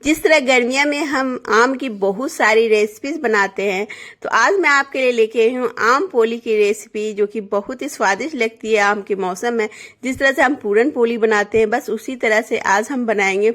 जिस तरह गर्मियों में हम आम की बहुत सारी रेसिपीज बनाते हैं, तो आज मैं आपके लिए लेके आई हूँ आम पोली की रेसिपी, जो कि बहुत ही स्वादिष्ट लगती है आम के मौसम में। जिस तरह से हम पूरन पोली बनाते हैं, बस उसी तरह से आज हम बनाएंगे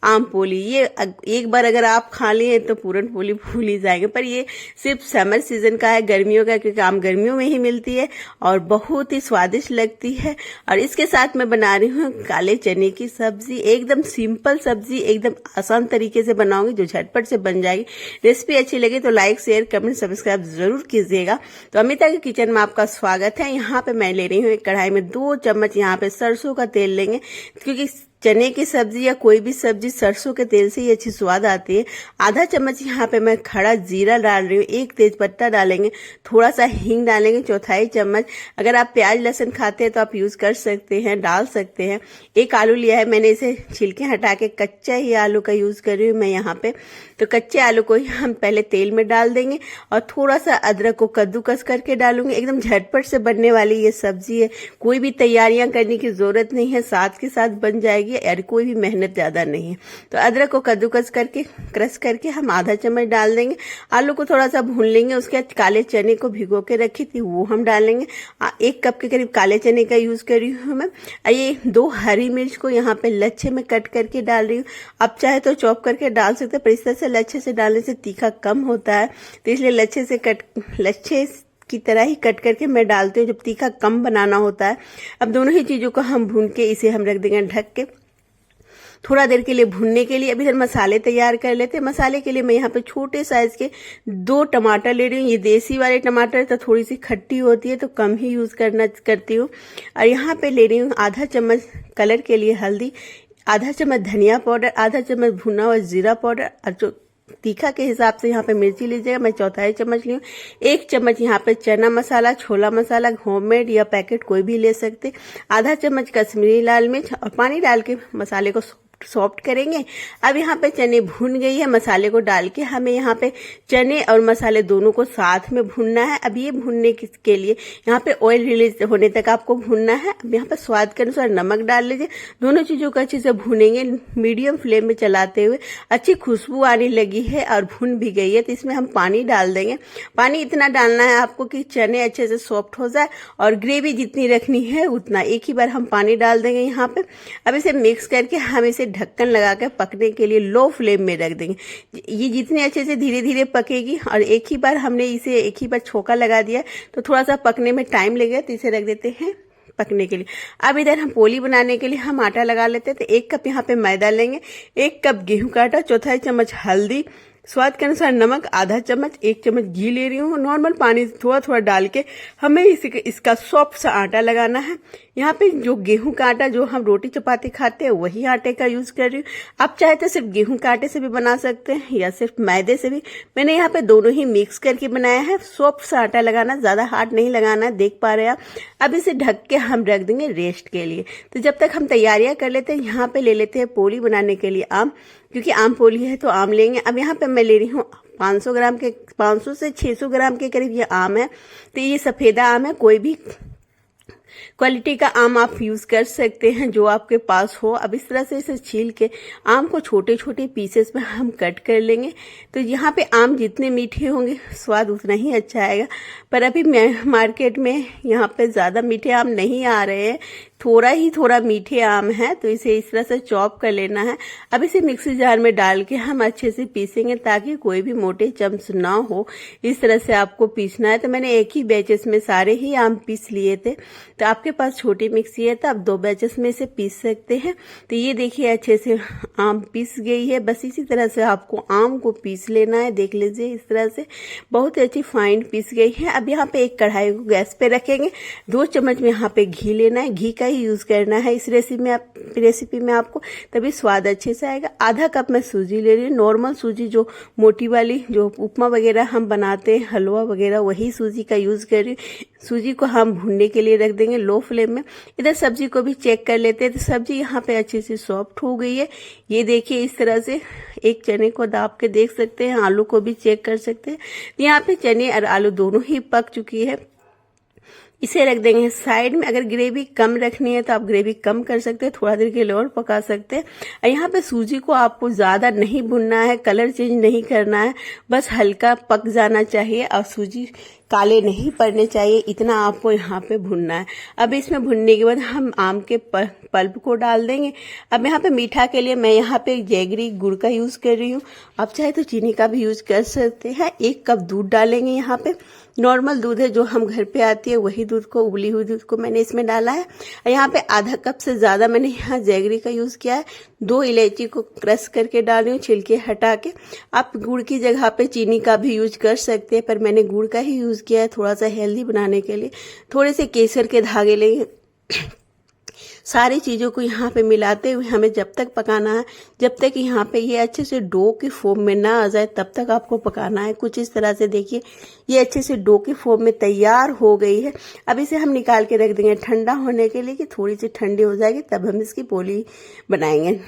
आम पोली। ये एक बार अगर आप खा लिए तो पूरन पोली भूल ही जाएंगे, पर ये सिर्फ समर सीजन का है, गर्मियों का, क्योंकि आम गर्मियों में ही मिलती है और बहुत ही स्वादिष्ट लगती है। और इसके साथ मैं बना रही हूँ काले चने की सब्जी। एकदम सिंपल सब्जी, एकदम आसान तरीके से बनाऊंगी, जो झटपट से बन जाएगी। रेसिपी अच्छी लगे तो लाइक, शेयर, कमेंट, सब्सक्राइब जरूर कीजिएगा। तो अमिता के किचन में आपका स्वागत है। यहाँ पे मैं ले रही हूँ एक कढ़ाई में 2 चम्मच यहाँ पे सरसों का तेल लेंगे, क्योंकि चने की सब्जी या कोई भी सब्जी सरसों के तेल से ही अच्छी स्वाद आती है। आधा चम्मच यहाँ पे मैं खड़ा जीरा डाल रही हूँ, 1 तेज पत्ता डालेंगे, थोड़ा सा हींग डालेंगे, 1/4 चम्मच। अगर आप प्याज लहसुन खाते हैं तो आप यूज कर सकते हैं, डाल सकते हैं। 1 आलू लिया है मैंने, इसे छिलके हटा के कच्चा ही आलू का यूज कर रही हूँ मैं यहाँ पे। तो कच्चे आलू को ही हम पहले तेल में डाल देंगे और थोड़ा सा अदरक को कद्दूकस करके डालूंगी। एकदम झटपट से बनने वाली ये सब्जी है, कोई भी तैयारियां करने की जरूरत नहीं है, साथ के साथ बन जाएगी और कोई भी मेहनत ज्यादा नहीं है। तो अदरक को कद्दूकस करके क्रश करके हम आधा चम्मच डाल देंगे। आलू को थोड़ा सा भून लेंगे, उसके बाद काले चने को भिगो के रखी थी वो हम डालेंगे। 1 कप के करीब काले चने का यूज कर रही हूँ मैं। ये 2 हरी मिर्च को यहाँ पे लच्छे में कट करके डाल रही हूँ। आप चाहे तो चॉप करके डाल सकते हैं, पर इस तरह से लच्छे से डालने से तीखा कम होता है, तो इसलिए लच्छे की तरह ही कट करके मैं डालती हूँ, जब तीखा कम बनाना होता है। अब दोनों ही चीजों को हम भून के इसे हम रख देंगे ढक के थोड़ा देर के लिए भूनने के लिए। अभी इधर मसाले तैयार कर लेते हैं। मसाले के लिए मैं यहाँ पे छोटे साइज के 2 टमाटर ले रही हूँ। ये देसी वाले टमाटर तो थोड़ी सी खट्टी होती है, तो कम ही यूज करती हूँ। और यहाँ पे ले रही हूँ आधा चम्मच कलर के लिए हल्दी, आधा चम्मच धनिया पाउडर, आधा चम्मच भुना हुआ जीरा पाउडर, और जो तीखा के हिसाब से यहाँ पे मिर्ची लीजिएगा, मैं 1/4 चम्मच ली हूँ। 1 चम्मच यहाँ पे चना मसाला, छोला मसाला, होममेड या पैकेट कोई भी ले सकते। आधा चम्मच कश्मीरी लाल मिर्च, और पानी डाल के मसाले को सॉफ्ट करेंगे। अब यहाँ पे चने भून गई है, मसाले को डाल के हमें यहाँ पे चने और मसाले दोनों को साथ में भूनना है। अब ये भूनने के लिए यहाँ पे ऑयल रिलीज होने तक आपको भूनना है। अब यहाँ पे स्वाद के अनुसार नमक डाल लीजिए। दोनों चीजों को अच्छे से भूनेंगे मीडियम फ्लेम में चलाते हुए। अच्छी खुशबू आने लगी है और भून भी गई है, तो इसमें हम पानी डाल देंगे। पानी इतना डालना है आपको कि चने अच्छे से सॉफ्ट हो जाए, और ग्रेवी जितनी रखनी है उतना, एक ही बार हम पानी डाल देंगे यहाँ पे। अब इसे मिक्स करके हम इसे ढक्कन लगा कर पकने के लिए लो फ्लेम में रख देंगे। ये जितने अच्छे से धीरे धीरे पकेगी, और एक ही बार हमने इसे एक ही बार छोका लगा दिया तो थोड़ा सा पकने में टाइम लगेगा, तो इसे रख देते हैं पकने के लिए। अब इधर हम पोली बनाने के लिए हम आटा लगा लेते हैं। तो 1 कप यहाँ पे मैदा लेंगे, 1 कप गेहूं का आटा, 1/4 चम्मच हल्दी, स्वाद के अनुसार नमक, आधा चम्मच, 1 चम्मच घी ले रही हूँ। नॉर्मल पानी थोड़ा थोड़ा डाल के हमें इसका सॉफ्ट सा आटा लगाना है। यहाँ पे जो गेहूं का आटा जो हम रोटी चपाती खाते हैं वही आटे का यूज कर रही हूँ। आप चाहे तो सिर्फ गेहूं के आटे से भी बना सकते हैं या सिर्फ मैदे से भी। मैंने यहाँ पे दोनों ही मिक्स करके बनाया है। सॉफ्ट सा आटा लगाना, ज्यादा हार्ड नहीं लगाना है, देख पा रहे हैं आप। अब इसे ढक के हम रख देंगे रेस्ट के लिए। तो जब तक हम तैयारियां कर लेते हैं, यहाँ पे ले लेते हैं पोली बनाने के लिए आम, क्योंकि आम पोली है तो आम लेंगे। अब यहाँ पे मैं ले रही हूँ 500 से 600 ग्राम के करीब ये आम है। तो ये सफेदा आम है, कोई भी क्वालिटी का आम आप यूज कर सकते हैं जो आपके पास हो। अब इस तरह से इसे छील के आम को छोटे छोटे पीसेस में हम कट कर लेंगे। तो यहाँ पे आम जितने मीठे होंगे स्वाद उतना ही अच्छा आएगा, पर अभी मार्केट में यहाँ पे ज्यादा मीठे आम नहीं आ रहे हैं, थोड़ा मीठे आम है, तो इसे इस तरह से चॉप कर लेना है। अब इसे मिक्सी जार में डाल के हम अच्छे से पीसेंगे, ताकि कोई भी मोटे चम्स ना हो। इस तरह से आपको पीसना है। तो मैंने एक ही बैचेस में सारे ही आम पीस लिए थे। तो आपके पास छोटी मिक्सी है तो आप 2 बैचेस में से पीस सकते हैं। तो ये देखिए अच्छे से आम पीस गई है। बस इसी तरह से आपको आम को पीस लेना है। देख लीजिए इस तरह से बहुत अच्छी फाइन पीस गई है। अब यहाँ पे एक कढ़ाई को गैस पे रखेंगे, 2 चम्मच में यहाँ पे घी लेना है। घी का ही यूज करना है इस रेसिपी में आपको, तभी स्वाद अच्छे से आएगा। आधा कप मैं सूजी ले रही हूँ, नॉर्मल सूजी, जो मोटी वाली, जो उपमा वगैरह हम बनाते हैं, हलवा वगैरह, वही सूजी का यूज कर रही हूँ। सूजी को हम भूनने के लिए रख देंगे लो फ्लेम में। इधर सब्जी को भी चेक कर लेते हैं। तो सब्जी यहाँ पे अच्छे से सॉफ्ट हो गई है। ये देखिए इस तरह से एक चने को दाब के देख सकते हैं, आलू को भी चेक कर सकते हैं। यहाँ पे चने और आलू दोनों ही पक चुकी है। इसे रख देंगे साइड में। अगर ग्रेवी कम रखनी है तो आप ग्रेवी कम कर सकते हैं, थोड़ा देर के लिए और पका सकते हैं। और यहाँ पे सूजी को आपको ज़्यादा नहीं भुनना है, कलर चेंज नहीं करना है, बस हल्का पक जाना चाहिए और सूजी काले नहीं पड़ने चाहिए, इतना आपको यहाँ पे भुनना है। अब इसमें भुनने के बाद हम आम के पल्प को डाल देंगे। अब यहाँ पे मीठा के लिए मैं यहाँ पे जैगरी गुड़ का यूज़ कर रही हूँ, आप चाहे तो चीनी का भी यूज़ कर सकते हैं। 1 कप दूध डालेंगे। यहाँ पे नॉर्मल दूध है जो हम घर पे आती है, वही दूध को, उबली हुई दूध को मैंने इसमें डाला है। और यहाँ पे आधा कप से ज़्यादा मैंने यहाँ जैगरी का यूज़ किया है। 2 इलायची को क्रश करके डाल रही हूँ, छिलके हटा के। आप गुड़ की जगह पे चीनी का भी यूज कर सकते हैं, पर मैंने गुड़ का ही यूज़ किया है थोड़ा सा हेल्दी बनाने के लिए। थोड़े से केसर के धागे लेंगे। सारी चीज़ों को यहाँ पे मिलाते हुए हमें जब तक पकाना है, जब तक यहाँ पे ये अच्छे से डो की फॉर्म में ना आ जाए तब तक आपको पकाना है। कुछ इस तरह से देखिए ये अच्छे से डो की फॉर्म में तैयार हो गई है। अब इसे हम निकाल के रख देंगे ठंडा होने के लिए, कि थोड़ी सी ठंडी हो जाएगी तब हम इसकी पोली बनाएंगे,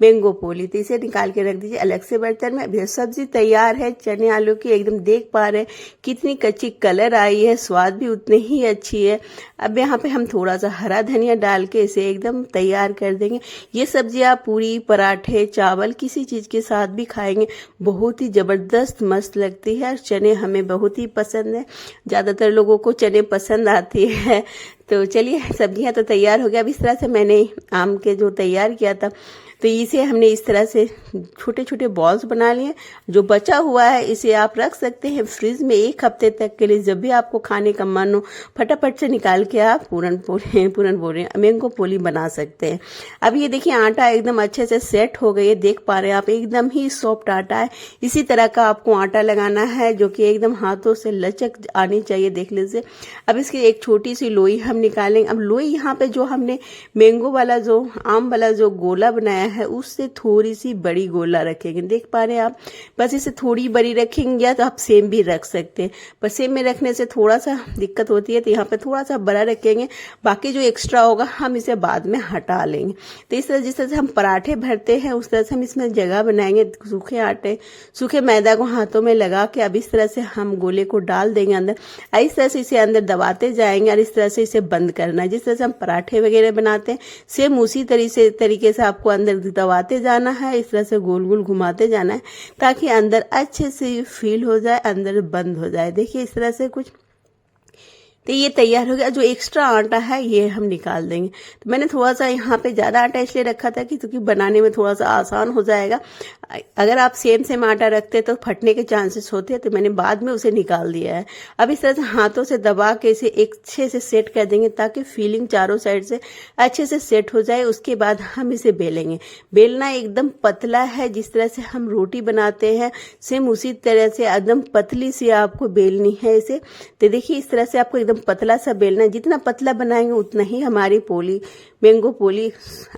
मैंगो पोली। तो इसे निकाल के रख दीजिए अलग से बर्तन में। अभी सब्जी तैयार है चने आलू की, एकदम देख पा रहे हैं कितनी कच्ची कलर आई है, स्वाद भी उतनी ही अच्छी है। अब यहाँ पे हम थोड़ा सा हरा धनिया डाल के इसे एकदम तैयार कर देंगे। ये सब्जी आप पूरी, पराठे, चावल किसी चीज़ के साथ भी खाएंगे, बहुत ही ज़बरदस्त मस्त लगती है। और चने हमें बहुत ही पसंद है, ज़्यादातर लोगों को चने पसंद आती है। तो चलिए सब्जियां तो तैयार हो गया। अब इस तरह से मैंने आम के जो तैयार किया था, तो इसे हमने इस तरह से छोटे छोटे बॉल्स बना लिए। जो बचा हुआ है इसे आप रख सकते हैं फ्रिज में 1 हफ्ते तक के लिए। जब भी आपको खाने का मन हो फटाफट से निकाल के आप मैंगो पोली बना सकते हैं। अब ये देखिए आटा एकदम अच्छे से सेट हो गई है, देख पा रहे हैं आप, एकदम ही सॉफ्ट आटा है। इसी तरह का आपको आटा लगाना है जो कि एकदम हाथों से लचक आनी चाहिए, देख लीजिए। अब इसकी एक छोटी सी लोई हम निकालेंगे। अब लोई यहाँ पे जो हमने मैंगो वाला, जो आम वाला जो गोला बनाया है, उससे थोड़ी सी बड़ी गोला रखेंगे, देख पा रहे हैं आप। बस इसे थोड़ी बड़ी रखेंगे या तो आप सेम भी रख सकते हैं, पर सेम में रखने से थोड़ा सा दिक्कत होती है, तो यहाँ पे थोड़ा सा बड़ा रखेंगे। बाकी जो एक्स्ट्रा होगा हम इसे बाद में हटा लेंगे। तो इस तरह जिस तरह से हम पराठे भरते हैं उस तरह से हम इसमें जगह बनाएंगे। सूखे मैदा को हाथों में लगा के अब इस तरह से हम गोले को डाल देंगे अंदर। इस तरह से इसे अंदर दबाते जाएंगे और इस तरह से इसे बंद करना है। जिस तरह से हम पराठे वगैरह बनाते हैं सेम उसी तरीके से आपको अंदर दबाते जाना है, इस तरह से गोल गोल घुमाते जाना है ताकि अंदर अच्छे से फील हो जाए, अंदर बंद हो जाए। देखिए इस तरह से कुछ। तो ये तैयार हो गया। जो एक्स्ट्रा आटा है ये हम निकाल देंगे। तो मैंने थोड़ा सा यहाँ पे ज़्यादा आटा इसलिए रखा था कि क्योंकि बनाने में थोड़ा सा आसान हो जाएगा। अगर आप सेम आटा रखते तो फटने के चांसेस होते हैं, तो मैंने बाद में उसे निकाल दिया है। अब इस तरह से हाथों से दबा के इसे अच्छे से सेट कर देंगे ताकि फीलिंग चारों साइड से अच्छे से सेट हो जाए। उसके बाद हम इसे बेलेंगे। बेलना एकदम पतला है, जिस तरह से हम रोटी बनाते हैं सेम उसी तरह से एकदम पतली सी आपको बेलनी है इसे। तो देखिए इस तरह से आपको एकदम पतला सा बेलना है। जितना पतला बनाएंगे उतना ही हमारी मैंगो पोली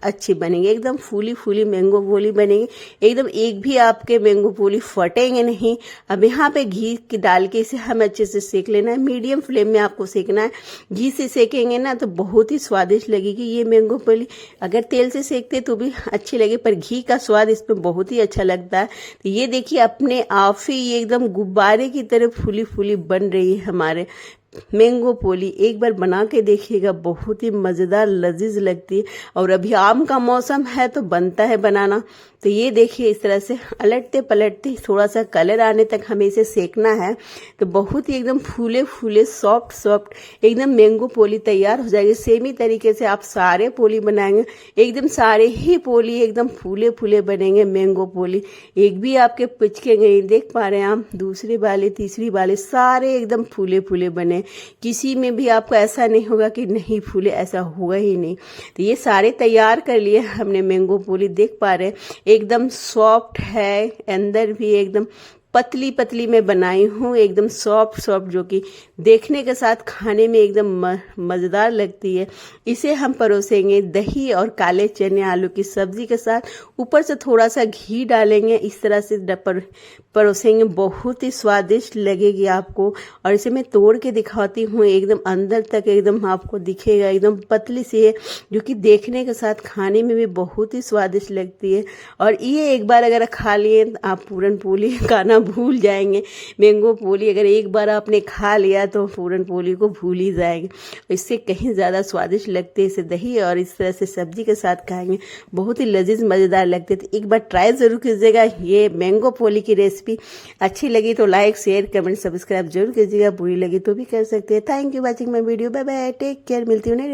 अच्छी बनेगी, एकदम फूली मैंगो पोली बनेगी। एकदम एक भी आपके मैंगो पोली फटेंगे नहीं। अब यहाँ पे घी डाल के इसे हम अच्छे से सेक लेना है। मीडियम फ्लेम में आपको सेकना है। घी से सेकेंगे ना तो बहुत ही स्वादिष्ट लगेगी ये मैंगो पोली। अगर तेल से सेकते तो भी अच्छी लगे, पर घी का स्वाद इसमें बहुत ही अच्छा लगता है। तो ये देखिए अपने आप ही ये एकदम गुब्बारे की तरह फूली बन रही है हमारे मैंगो पोली। एक बार बना के देखिएगा, बहुत ही मज़ेदार लजीज लगती है। और अभी आम का मौसम है तो बनता है बनाना। तो ये देखिए इस तरह से अलटते पलटते थोड़ा सा कलर आने तक हमें इसे सेकना है। तो बहुत ही एकदम फूले सॉफ्ट एकदम मैंगो पोली तैयार हो जाएगी। सेम ही तरीके से आप सारे पोली बनाएंगे, एकदम सारे ही पोली एकदम फूले बनेंगे मैंगो पोली। एक भी आपके पिचके गए, देख पा रहे हैं आप। दूसरे वाले, तीसरी वाले सारे एकदम फूले बने। किसी में भी आपको ऐसा नहीं होगा कि नहीं फूले, ऐसा होगा ही नहीं। तो ये सारे तैयार कर लिए हमने मैंगो पोली, देख पा रहे हैं एकदम सॉफ्ट है, अंदर भी एकदम पतली में बनाई हूँ, एकदम सॉफ्ट जो कि देखने के साथ खाने में एकदम मज़ेदार लगती है। इसे हम परोसेंगे दही और काले चने आलू की सब्जी के साथ। ऊपर से थोड़ा सा घी डालेंगे, इस तरह से परोसेंगे, बहुत ही स्वादिष्ट लगेगी आपको। और इसे मैं तोड़ के दिखाती हूँ, एकदम अंदर तक एकदम आपको दिखेगा, एकदम पतली सी है जो कि देखने के साथ खाने में भी बहुत ही स्वादिष्ट लगती है। और ये एक बार अगर खा लिए आप पूरन पोली का नाम भूल जाएंगे। मैंगो पोली अगर एक बार आपने खा लिया तो पूरन पोली को भूल ही जाएंगे। इससे कहीं ज़्यादा स्वादिष्ट लगते हैं। इसे दही और इस तरह से सब्जी के साथ खाएंगे, बहुत ही लजीज मज़ेदार लगते। तो एक बार ट्राई ज़रूर कीजिएगा। ये मैंगो पोली की रेसिपी अच्छी लगी तो लाइक शेयर कमेंट सब्सक्राइब जरूर कीजिएगा। बुरी लगी तो भी कर सकते हैं। Thank you watching my video. Bye bye, take care. मिलती हूँ।